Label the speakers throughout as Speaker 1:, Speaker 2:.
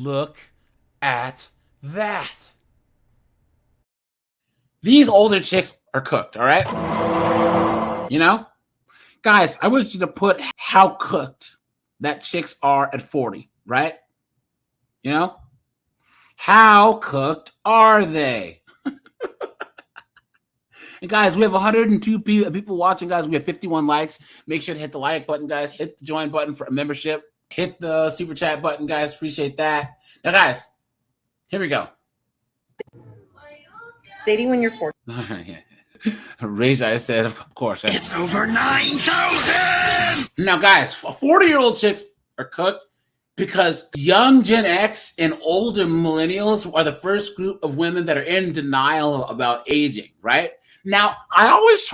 Speaker 1: Look at that. These older chicks are cooked, all right? You know? Guys, I want you to put how cooked that chicks are at 40, right? You know? How cooked are they? And guys, we have 102 people watching, guys. We have 51 likes. Make sure to hit the like button, guys. Hit the join button for a membership. Hit the super chat button, guys. Appreciate that. Now, guys, here we go.
Speaker 2: Dating when you're 40.
Speaker 1: Raise, I said, of course.
Speaker 3: It's over 9,000!
Speaker 1: Now, guys, 40-year-old chicks are cooked because young Gen X and older millennials are the first group of women that are in denial about aging, right? Now, I always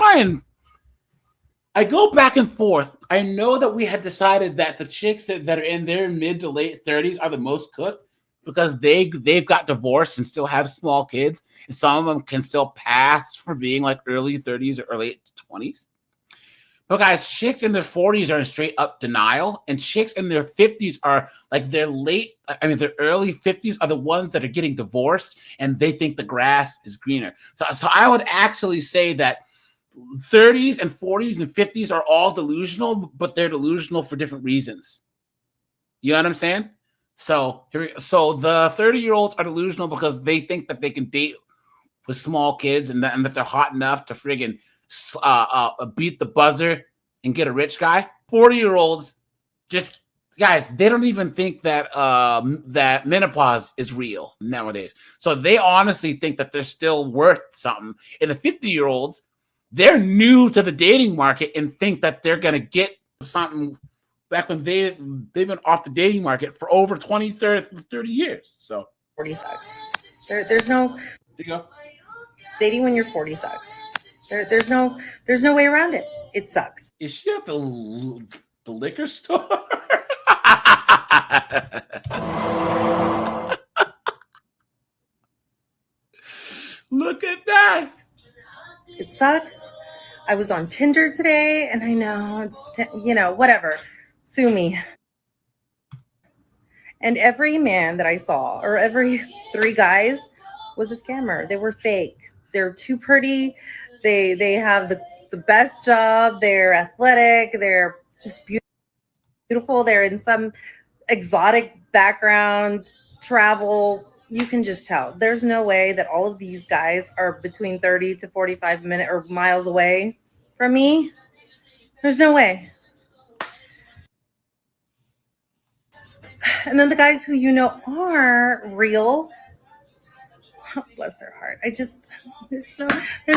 Speaker 1: I go back and forth. I know that we had decided that the chicks that are in their mid to late 30s are the most cooked because they've got divorced and still have small kids, and some of them can still pass for being like early 30s or early 20s. But guys, chicks in their 40s are in straight up denial, and chicks in their 50s are like their early 50s are the ones that are getting divorced, and they think the grass is greener. So I would actually say that 30s and 40s and 50s are all delusional, but they're delusional for different reasons. You know what I'm saying? So the 30-year-olds are delusional because they think that they can date with small kids and that they're hot enough to friggin' beat the buzzer and get a rich guy. 40-year-olds just, guys, they don't even think that that menopause is real nowadays. So they honestly think that they're still worth something. And the 50-year-olds, they're new to the dating market and think that they're gonna get something back when they've been off the dating market for over 20, 30 years. So
Speaker 2: 40 sucks. There's no.
Speaker 1: There you go.
Speaker 2: Dating when you're 40 sucks. There's no way around it. It sucks.
Speaker 1: Is she at the liquor store? Look at that.
Speaker 2: It sucks. I was on Tinder today, and I know it's whatever. Sue me. And every man that I saw, or every 3 guys, was a scammer. They were fake. They're too pretty. They have the best job. They're athletic. They're just beautiful. They're in some exotic background, travel. You can just tell. There's no way that all of these guys are between 30 to 45 minutes or miles away from me. There's no way. And then the guys who are real, bless their heart. There's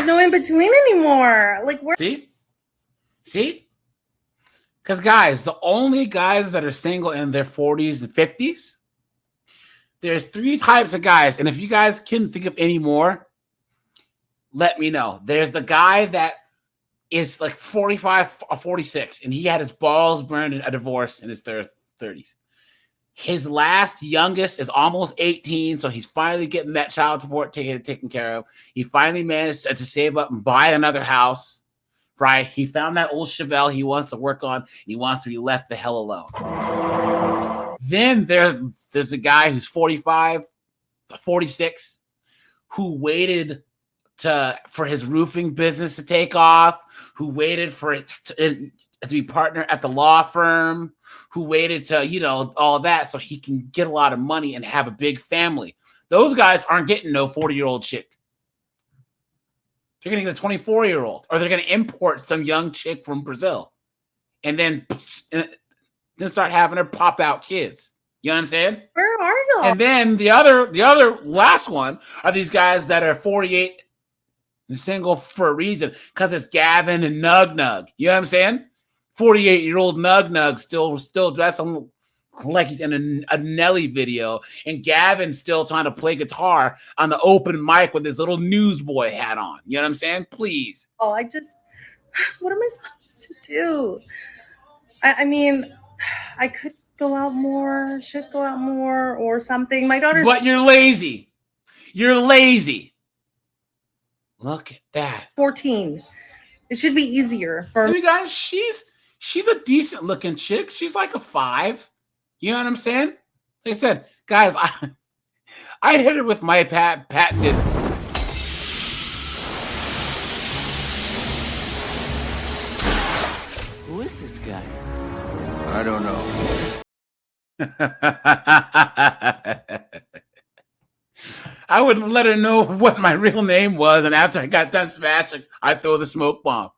Speaker 2: no in between anymore. Like, where?
Speaker 1: See? Because guys, the only guys that are single in their 40s and 50s, there's 3 types of guys. And if you guys can think of any more, let me know. There's the guy that is like 45 or 46, and he had his balls burned in a divorce in his 30s. His last youngest is almost 18, so he's finally getting that child support taken care of. He finally managed to save up and buy another house, right? He found that old Chevelle he wants to work on, and he wants to be left the hell alone. Then there's a guy who's 45, 46, who waited for his roofing business to take off, who waited for it to be partner at the law firm, who waited to, all of that so he can get a lot of money and have a big family. Those guys aren't getting no 40-year-old chick. They're getting a 24-year-old, or they're going to import some young chick from Brazil and then start having her pop out kids. You know what I'm saying?
Speaker 2: Where are y'all?
Speaker 1: And then the other last one are these guys that are 48 and single for a reason, because it's Gavin and Nug Nug. You know what I'm saying? 48-year-old Nug Nug still dressing like he's in a Nelly video, and Gavin's still trying to play guitar on the open mic with his little newsboy hat on. You know what I'm saying? Please.
Speaker 2: Oh, what am I supposed to do? I mean, I could go out more, should go out more, or something. My daughter's.
Speaker 1: But you're lazy. You're lazy. Look at that.
Speaker 2: 14. It should be easier for
Speaker 1: me. Guys, she's a decent looking chick. She's like a 5. You know what I'm saying? Like I said, Guys, I hit it with my patented.
Speaker 4: Who is this guy?
Speaker 3: I don't know.
Speaker 1: I wouldn't let her know what my real name was, and after I got done smashing, I throw the smoke bomb.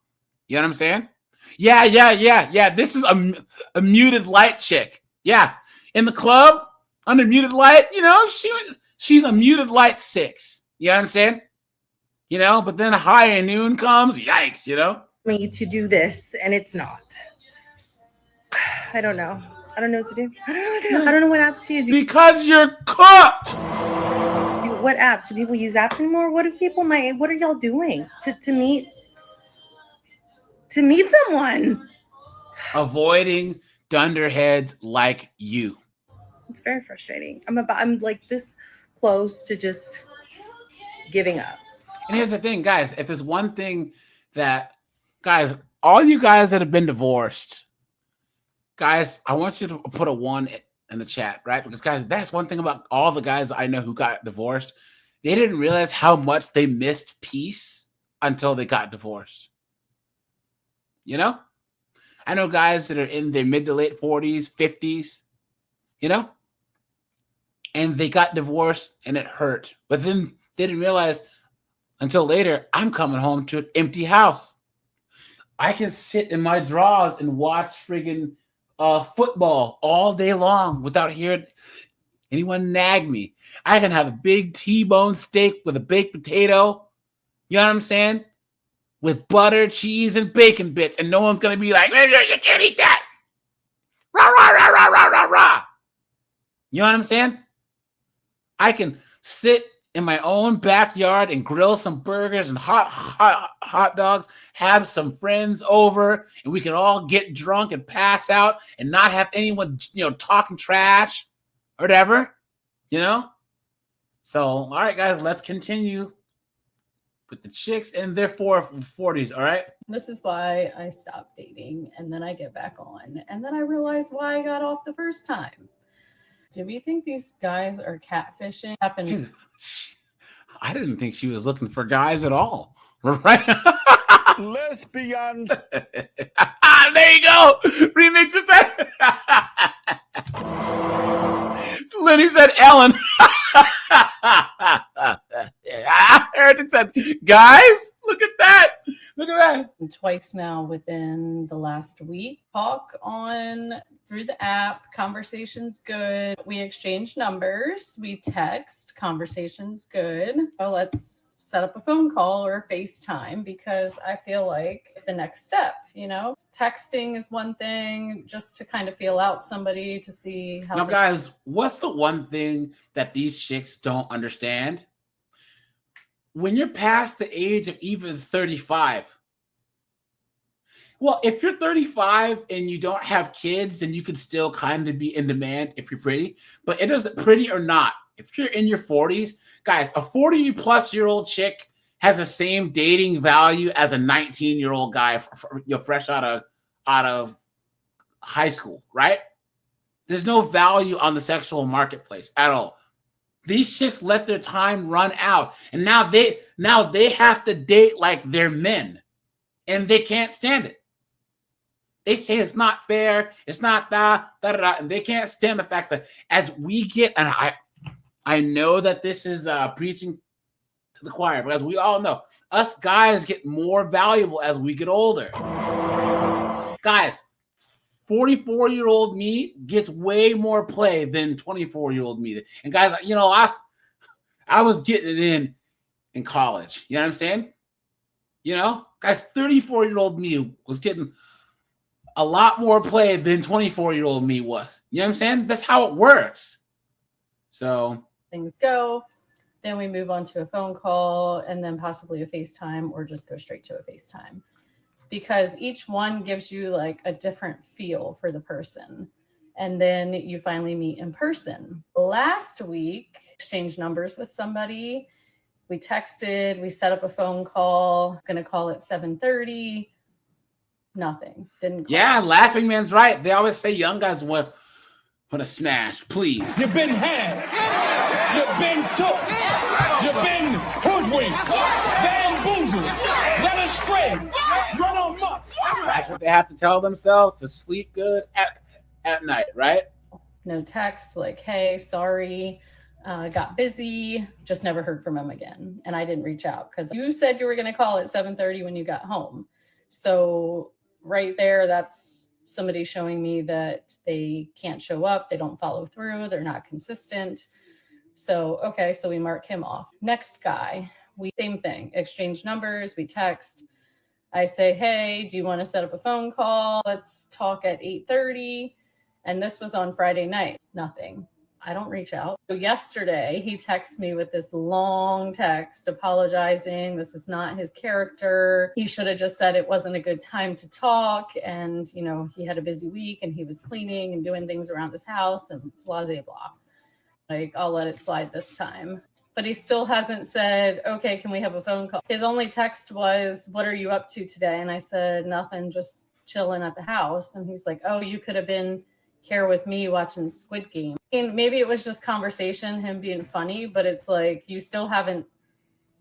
Speaker 1: You know what I'm saying? Yeah. This is a muted light chick. Yeah, in the club under muted light. You know, she's a muted light 6. You know what I'm saying? You know, but then high and noon comes. Yikes! You know.
Speaker 2: Me to do this, and it's not. I don't know. I don't know what to do. I don't know what apps to use.
Speaker 1: Because you're cooked.
Speaker 2: What apps do people use? Apps anymore? What are y'all doing to meet someone?
Speaker 1: Avoiding dunderheads like you.
Speaker 2: It's very frustrating. I'm like this close to just giving up.
Speaker 1: And here's the thing, guys. If there's one thing that, guys, all you guys that have been divorced, guys, I want you to put a 1 in the chat, right? Because, guys, that's one thing about all the guys I know who got divorced. They didn't realize how much they missed peace until they got divorced. You know? I know guys that are in their mid to late 40s, 50s, you know? And they got divorced and it hurt. But then they didn't realize until later, I'm coming home to an empty house. I can sit in my drawers and watch friggin' football all day long without hearing anyone nag me. I can have a big T-bone steak with a baked potato. You know what I'm saying? With butter, cheese, and bacon bits. And no one's going to be like, you can't eat that. Rah, rah, rah, rah, rah, rah, rah. You know what I'm saying? I can sit in my own backyard and grill some burgers and hot dogs, have some friends over, and we can all get drunk and pass out and not have anyone, talking trash or whatever, So, all right, guys, let's continue with the chicks in their 40s, all right?
Speaker 5: This is why I stopped dating, and then I get back on, and then I realize why I got off the first time. Do we think these guys are catfishing?
Speaker 1: Dude, I didn't think she was looking for guys at all, right?
Speaker 3: Lesbians.
Speaker 1: There you go. Remix of that. Lenny said Ellen. Eric said, guys, look at that. Look at that.
Speaker 5: Twice now within the last week. Talk on through the app. Conversation's good. We exchange numbers. We text. Conversation's good. So let's set up a phone call or a FaceTime because I feel like the next step, texting is one thing just to kind of feel out somebody to see how.
Speaker 1: Now, guys, what's the one thing that these chicks don't understand? When you're past the age of even 35, well, if you're 35 and you don't have kids, then you can still kind of be in demand if you're pretty. But it doesn't pretty or not. If you're in your 40s, guys, a 40-plus-year-old chick has the same dating value as a 19-year-old guy, fresh out of high school, right? There's no value on the sexual marketplace at all. These chicks let their time run out, and now they have to date like they're men, and they can't stand it. They say it's not fair, it's not and they can't stand the fact that as we get, and I know that this is preaching to the choir, but as we all know, us guys get more valuable as we get older. Guys, 44-year-old me gets way more play than 24-year-old me. And guys, I was getting it in college. You know what I'm saying? Guys, 34-year-old me was getting a lot more play than 24-year-old me was. You know what I'm saying? That's how it works. So
Speaker 5: things go. Then we move on to a phone call and then possibly a FaceTime or just go straight to a FaceTime. Because each one gives you like a different feel for the person. And then you finally meet in person. Last week, exchanged numbers with somebody. We texted, we set up a phone call, gonna call at 7:30. Nothing. Didn't call.
Speaker 1: Yeah, Laughing Man's right. They always say young guys want Want to smash, please.
Speaker 4: You've been had. You've been took. You've been hoodwinked, bamboozled, led astray, run amok.
Speaker 1: That's what they have to tell themselves to sleep good at night, right?
Speaker 5: No text like, hey, sorry, got busy, just never heard from him again. And I didn't reach out because you said you were going to call at 7:30 when you got home. So right there, that's somebody showing me that they can't show up. They don't follow through. They're not consistent. So, okay, so we mark him off. Next guy, same thing, exchange numbers, we text. I say, hey, do you want to set up a phone call? Let's talk at 8:30. And this was on Friday night. Nothing. I don't reach out. So yesterday, he texts me with this long text apologizing. This is not his character. He should have just said it wasn't a good time to talk. And, you know, he had a busy week and he was cleaning and doing things around his house and blah, blah, blah. Like, I'll let it slide this time. But he still hasn't said, okay, can we have a phone call? His only text was, what are you up to today? And I said, nothing, just chilling at the house. And he's like, oh, you could have been here with me watching Squid Game. And maybe it was just conversation, him being funny, but it's like, you still haven't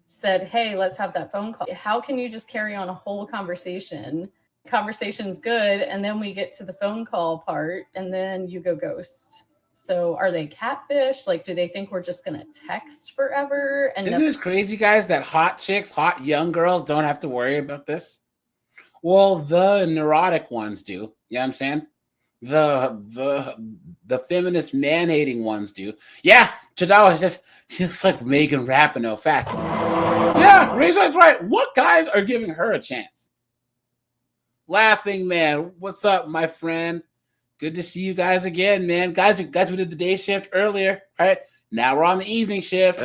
Speaker 5: said, hey, let's have that phone call. How can you just carry on a whole conversation? Conversation's good. And then we get to the phone call part and then you go ghost. So are they catfish? Like, do they think we're just going to text forever? And
Speaker 1: isn't this crazy, guys, that hot chicks, hot young girls don't have to worry about this? Well, the neurotic ones do. You know what I'm saying? The feminist man-hating ones do. Yeah, Chadawa is just like Megan Rapinoe. Facts. Yeah, Razor's right. What guys are giving her a chance? Laughing Man, what's up, my friend? Good to see you guys again, man. Guys who did the day shift earlier, right? Now we're on the evening shift.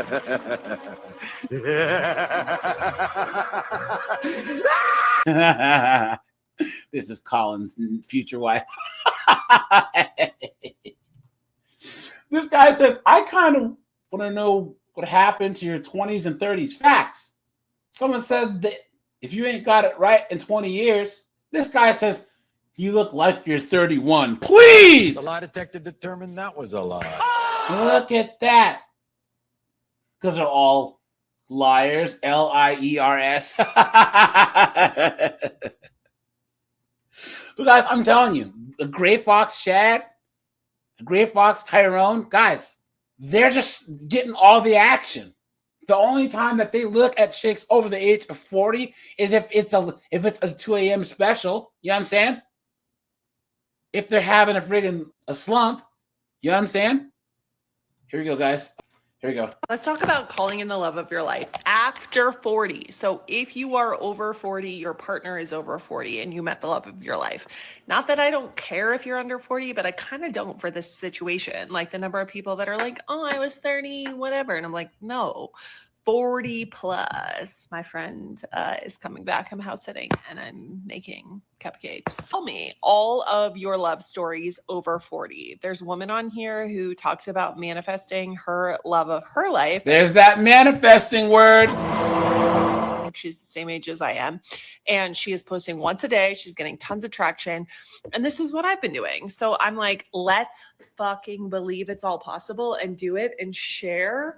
Speaker 1: This is Colin's future wife. This guy says, I kind of want to know what happened to your 20s and 30s. Facts. Someone said that if you ain't got it right in 20 years, this guy says, you look like you're 31. Please!
Speaker 6: The lie detector determined that was a lie.
Speaker 1: Look at that. Because they're all liars. Liers. But guys, I'm telling you, a Gray Fox Shad, a Gray Fox Tyrone, guys, they're just getting all the action. The only time that they look at chicks over the age of 40 is if it's a 2 a.m. special. You know what I'm saying? If they're having a slump. You know what I'm saying? Here we go, guys. Here we go.
Speaker 7: Let's talk about calling in the love of your life after 40. So if you are over 40, your partner is over 40 and you met the love of your life. Not that I don't care if you're under 40, but I kind of don't for this situation. Like the number of people that are like, oh, I was 30, whatever. And I'm like, no, 40 plus. My friend is coming back. I'm house sitting and I'm making cupcakes. Tell me all of your love stories over 40. There's a woman on here who talks about manifesting her love of her life.
Speaker 1: There's that manifesting word.
Speaker 7: She's the same age as I am. And she is posting once a day. She's getting tons of traction. And this is what I've been doing. So I'm like, let's fucking believe it's all possible and do it and share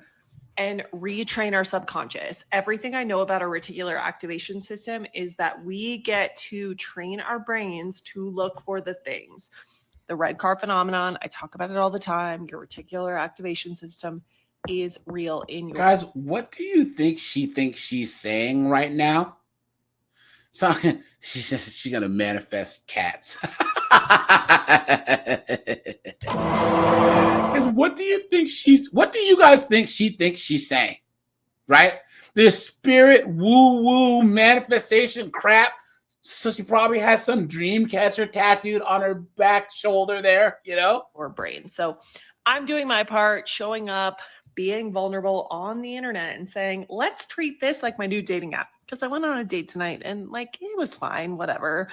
Speaker 7: and retrain our subconscious. Everything I know about our reticular activation system is that we get to train our brains to look for the things. The red car phenomenon, I talk about it all the time. Your reticular activation system is real in your...
Speaker 1: Guys, what do you think she thinks she's saying right now? So she's gonna manifest cats. What do you guys think she thinks she's saying? Right? This spirit woo-woo manifestation crap. So she probably has some dream catcher tattooed on her back shoulder there, you know?
Speaker 7: Or brain. So I'm doing my part, showing up, being vulnerable on the internet and saying, let's treat this like my new dating app. Because I went on a date tonight and like, it was fine, whatever.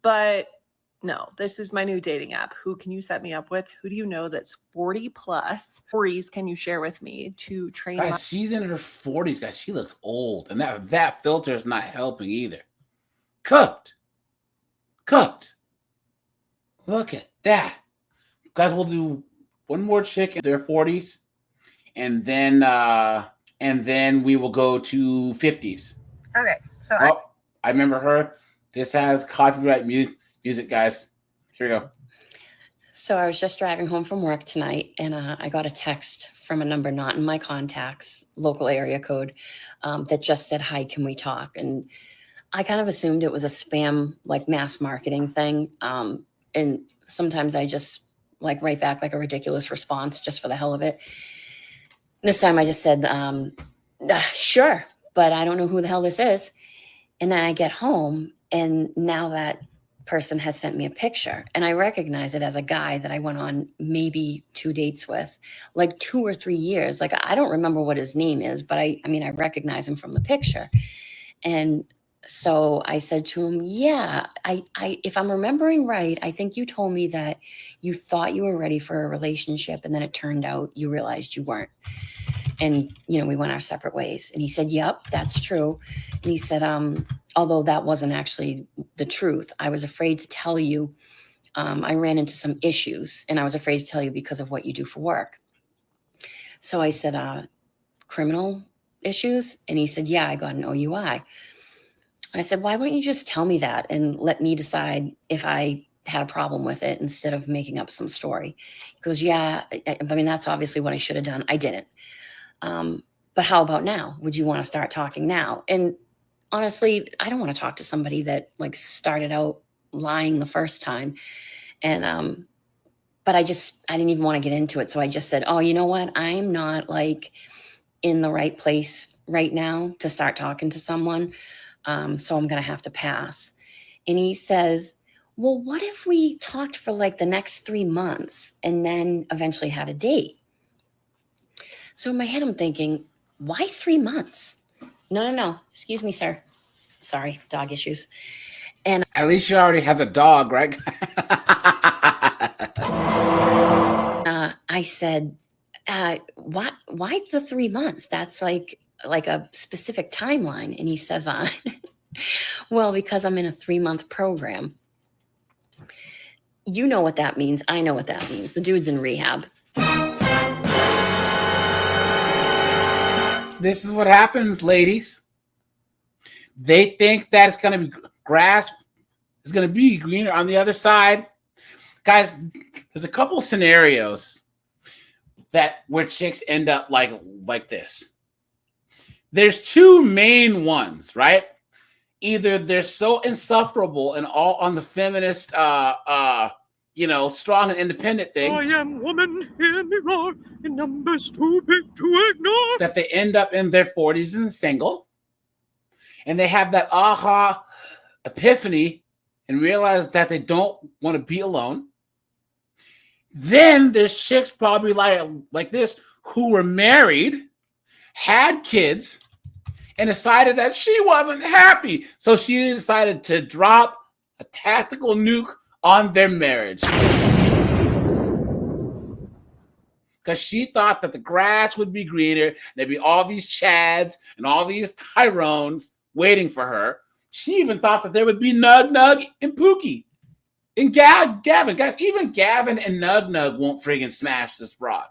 Speaker 7: But no, this is my new dating app. Who can you set me up with? Who do you know that's 40 plus? Stories can you share with me to train?
Speaker 1: Guys, she's in her 40s, guys. She looks old. And that filter is not helping either. Cooked. Look at that. Guys, we'll do one more chick in their 40s, and then we will go to 50s.
Speaker 2: Okay, so
Speaker 1: I remember her. This has copyright music, guys. Here we go.
Speaker 8: So I was just driving home from work tonight, and I got a text from a number not in my contacts, local area code, that just said, "Hi, can we talk?" And I kind of assumed it was a spam, like mass marketing thing. And sometimes I just like write back like a ridiculous response just for the hell of it. This time I just said, sure, but I don't know who the hell this is. And then I get home, and now that person has sent me a picture, and I recognize it as a guy that I went on maybe 2 dates with, like 2 or 3 years. Like, I don't remember what his name is, but I mean, I recognize him from the picture. And so I said to him, yeah, I if I'm remembering right, I think you told me that you thought you were ready for a relationship, and then it turned out you realized you weren't. And, we went our separate ways. And he said, yep, that's true. And he said, although that wasn't actually the truth, I was afraid to tell you. I ran into some issues, and I was afraid to tell you because of what you do for work. So I said, criminal issues? And he said, yeah, I got an OUI. I said, why wouldn't you just tell me that and let me decide if I had a problem with it instead of making up some story? He goes, yeah, I mean, that's obviously what I should have done. I didn't. But how about now? Would you want to start talking now? And honestly, I don't want to talk to somebody that like started out lying the first time. And, but I didn't even want to get into it. So I just said, oh, you know what? I'm not like in the right place right now to start talking to someone. So I'm going to have to pass. And he says, well, what if we talked for like the next 3 months and then eventually had a date? So in my head, I'm thinking, why 3 months? No. Excuse me, sir. Sorry, dog issues. And
Speaker 1: at least she already has a dog, right?
Speaker 8: I said, why the 3 months? That's like a specific timeline. And he says, well, because I'm in a 3-month program. You know what that means. I know what that means. The dude's in rehab.
Speaker 1: This is what happens, ladies. They think that it's going to be grass is going to be greener on the other side. Guys, there's a couple scenarios where chicks end up like this. There's 2 main ones, right? Either they're so insufferable and all on the feminist, strong and independent thing.
Speaker 9: I am woman, hear me roar, in numbers too big to ignore.
Speaker 1: That they end up in their 40s and single. And they have that aha epiphany and realize that they don't want to be alone. Then there's chicks probably like this who were married, had kids, and decided that she wasn't happy. So she decided to drop a tactical nuke on their marriage. Because she thought that the grass would be greener. There'd be all these Chads and all these Tyrones waiting for her. She even thought that there would be Nug Nug and Pookie. And Gavin. Guys, even Gavin and Nug Nug won't friggin' smash this broad.